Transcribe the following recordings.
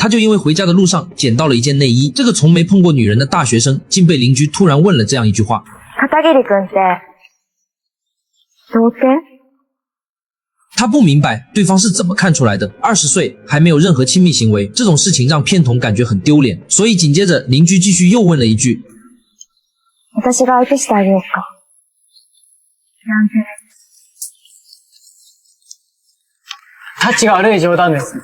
他就因为回家的路上捡到了一件内衣。这个从没碰过女人的大学生，竟被邻居突然问了这样一句话：片桐君って童貞？他不明白对方是怎么看出来的。20岁还没有任何亲密行为，这种事情让片桐感觉很丢脸，所以紧接着邻居继续又问了一句：私が相手してあげようか。タッチが悪い冗談です。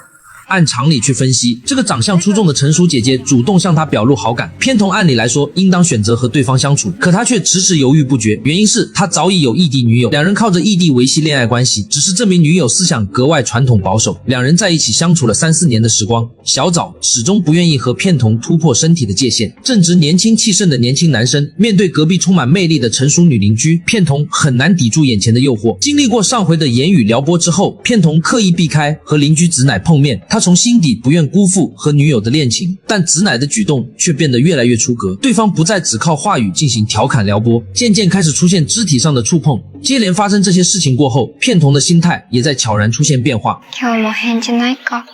按常理去分析，这个长相出众的成熟姐姐主动向他表露好感，片桐按理来说应当选择和对方相处，可他却迟迟犹豫不决，原因是他早已有异地女友，两人靠着异地维系恋爱关系，只是这名女友思想格外传统保守，两人在一起相处了3、4年的时光，小早始终不愿意和片桐突破身体的界限。正值年轻气盛的年轻男生，面对隔壁充满魅力的成熟女邻居，片桐很难抵住眼前的诱惑。经历过上回的言语撩拨之后，片桐刻意避开和邻居子乃碰面，他从心底不愿辜负和女友的恋情，但子乃的举动却变得越来越出格，对方不再只靠话语进行调侃撩拨，渐渐开始出现肢体上的触碰。接连发生这些事情过后，片桐的心态也在悄然出现变化。今日も返事ないか？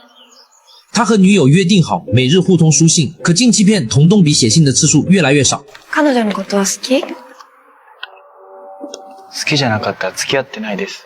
他和女友约定好每日互通书信，可近期片桐动笔写信的次数越来越少。彼女のことは好き？好きじゃなかったら付き合ってないです。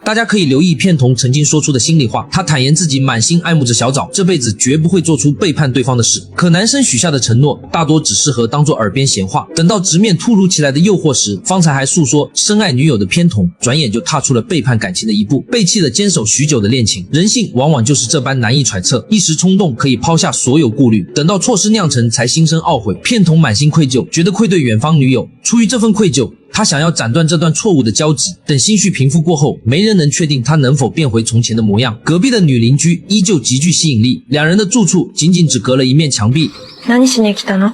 大家可以留意片桐曾经说出的心里话，他坦言自己满心爱慕着小枣，这辈子绝不会做出背叛对方的事。可男生许下的承诺大多只适合当作耳边闲话，等到直面突如其来的诱惑时，方才还诉说深爱女友的片桐，转眼就踏出了背叛感情的一步，背弃了坚守许久的恋情。人性往往就是这般难以揣测，一时冲动可以抛下所有顾虑，等到错失酿成才心生懊悔。片桐满心愧疚，觉得愧对远方女友，出于这份愧疚，他想要斩断这段错误的交集，等心绪平复过后，没人能确定他能否变回从前的模样。隔壁的女邻居依旧极具吸引力，两人的住处仅仅只隔了一面墙壁。何しに来たの？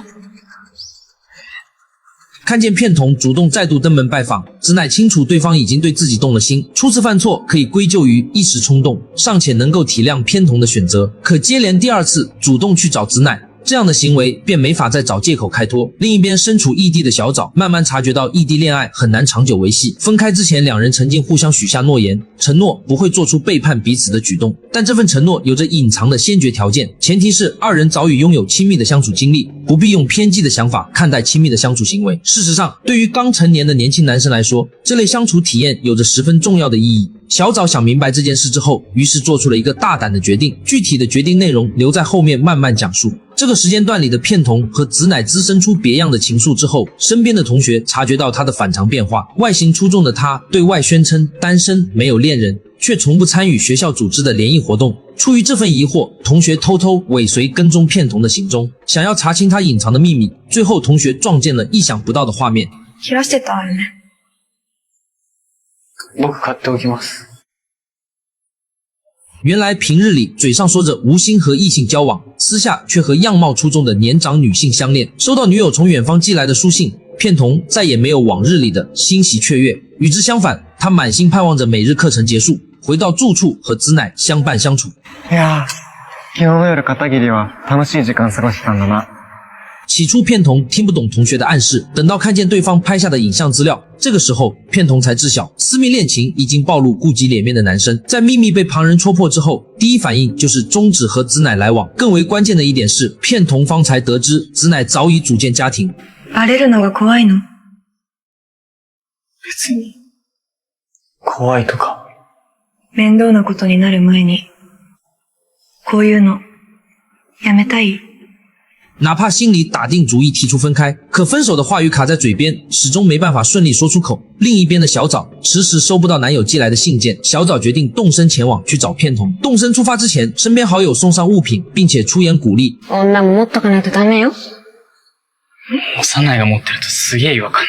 看见片桐主动再度登门拜访，子乃清楚对方已经对自己动了心，初次犯错可以归咎于一时冲动，尚且能够体谅片桐的选择，可接连第2次主动去找子乃，这样的行为便没法再找借口开脱。另一边身处异地的小枣慢慢察觉到异地恋爱很难长久维系，分开之前两人曾经互相许下诺言，承诺不会做出背叛彼此的举动，但这份承诺有着隐藏的先决条件，前提是2人早已拥有亲密的相处经历，不必用偏激的想法看待亲密的相处行为。事实上，对于刚成年的年轻男生来说，这类相处体验有着十分重要的意义。小枣想明白这件事之后，于是做出了一个大胆的决定，具体的决定内容留在后面慢慢讲述。这个时间段里的片桐和子乃滋生出别样的情愫之后，身边的同学察觉到他的反常变化，外形出众的他对外宣称单身没有恋人，却从不参与学校组织的联谊活动。出于这份疑惑，同学偷偷尾随跟踪片桐的行踪，想要查清他隐藏的秘密。最后同学撞见了意想不到的画面。切らしてたわよね。僕買っておきます。原来平日里嘴上说着无心和异性交往，私下却和样貌出众的年长女性相恋。收到女友从远方寄来的书信，片桐再也没有往日里的欣喜雀跃，与之相反，他满心盼望着每日课程结束，回到住处和子乃相伴相处。いやー、昨日の夜片桐は楽しい時間過ごしたんだな。起初片桐听不懂同学的暗示，等到看见对方拍下的影像资料，这个时候片桐才知晓私密恋情已经暴露顾及脸面的男生，在秘密被旁人戳破之后，第一反应就是终止和子乃来往。更为关键的一点是，片桐方才得知子乃早已组建家庭。バレるのが怖いの？別に怖いとか。面倒なことになる前に、こういうのやめたい？哪怕心里打定主意提出分开，可分手的话语卡在嘴边，始终没办法顺利说出口。另一边的小枣迟迟收不到男友寄来的信件，小枣决定动身前往去找片桐。动身出发之前，身边好友送上物品，并且出言鼓励。女も持っとかないとダメよ。幼いが持ってるとすげえ違和感だ。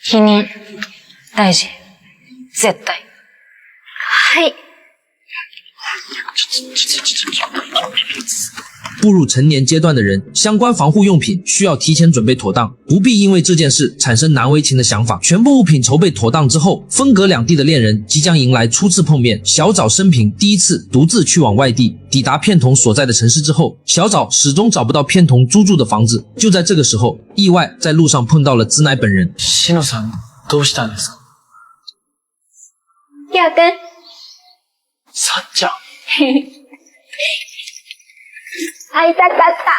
否認。大事。絶対。はい。步入成年阶段的人，相关防护用品需要提前准备妥当，不必因为这件事产生难为情的想法。全部物品筹备妥当之后，分隔两地的恋人即将迎来初次碰面。小枣生平第一次独自去往外地，抵达片桐所在的城市之后，小枣始终找不到片桐租住的房子。就在这个时候，意外在路上碰到了子乃本人。篠さん、どうしたんですか？りょうくん。さっちゃん。会いたかった。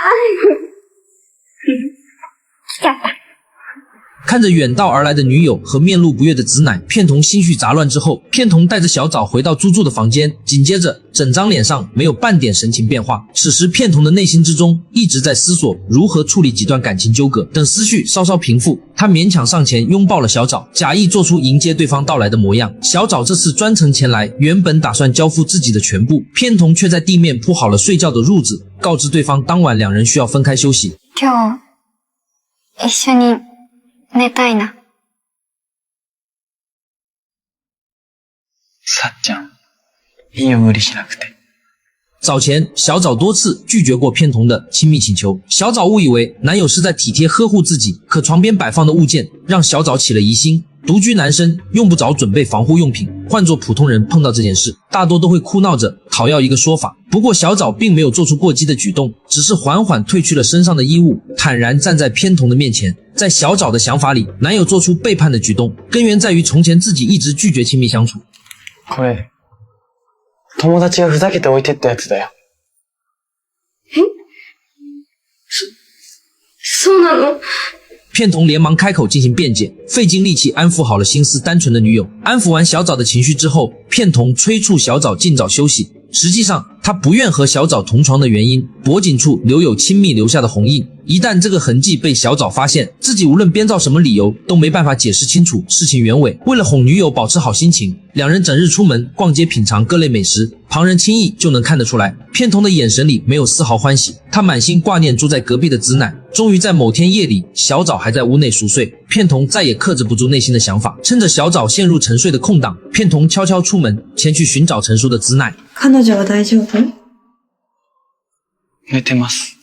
来ちゃった。看着远道而来的女友和面露不悦的子乃，片桐心绪杂乱之后，片桐带着小枣回到租住的房间，紧接着整张脸上没有半点神情变化。此时片桐的内心之中一直在思索如何处理几段感情纠葛，等思绪稍稍平复，他勉强上前拥抱了小枣，假意做出迎接对方到来的模样。小枣这次专程前来，原本打算交付自己的全部，片桐却在地面铺好了睡觉的褥子，告知对方当晚两人需要分开休息。今日一緒に寝たいな。さっちゃん、いいよ無理しなくて。早前小枣多次拒绝过片桐的亲密请求，小枣误以为男友是在体贴呵护自己，可床边摆放的物件让小枣起了疑心。独居男生用不着准备防护用品，换做普通人碰到这件事，大多都会哭闹着讨要一个说法。不过小枣并没有做出过激的举动，只是缓缓褪去了身上的衣物，坦然站在片桐的面前。在小枣的想法里，男友做出背叛的举动，根源在于从前自己一直拒绝亲密相处。これ、友達がふざけて置いてったやつだよ。そうなの？片桐连忙开口进行辩解，费尽力气安抚好了心思单纯的女友。安抚完小枣的情绪之后，片桐催促小枣尽早休息。实际上，他不愿和小枣同床的原因，脖颈处留有亲密留下的红印。一旦这个痕迹被小枣发现，自己无论编造什么理由都没办法解释清楚事情原委。为了哄女友保持好心情，两人整日出门逛街品尝各类美食，旁人轻易就能看得出来，片桐的眼神里没有丝毫欢喜，他满心挂念住在隔壁的子乃。终于在某天夜里，小枣还在屋内熟睡，片桐再也克制不住内心的想法，趁着小枣陷入沉睡的空档，片桐悄悄出门前去寻找成熟的子乃。彼女は大丈夫？寝てます。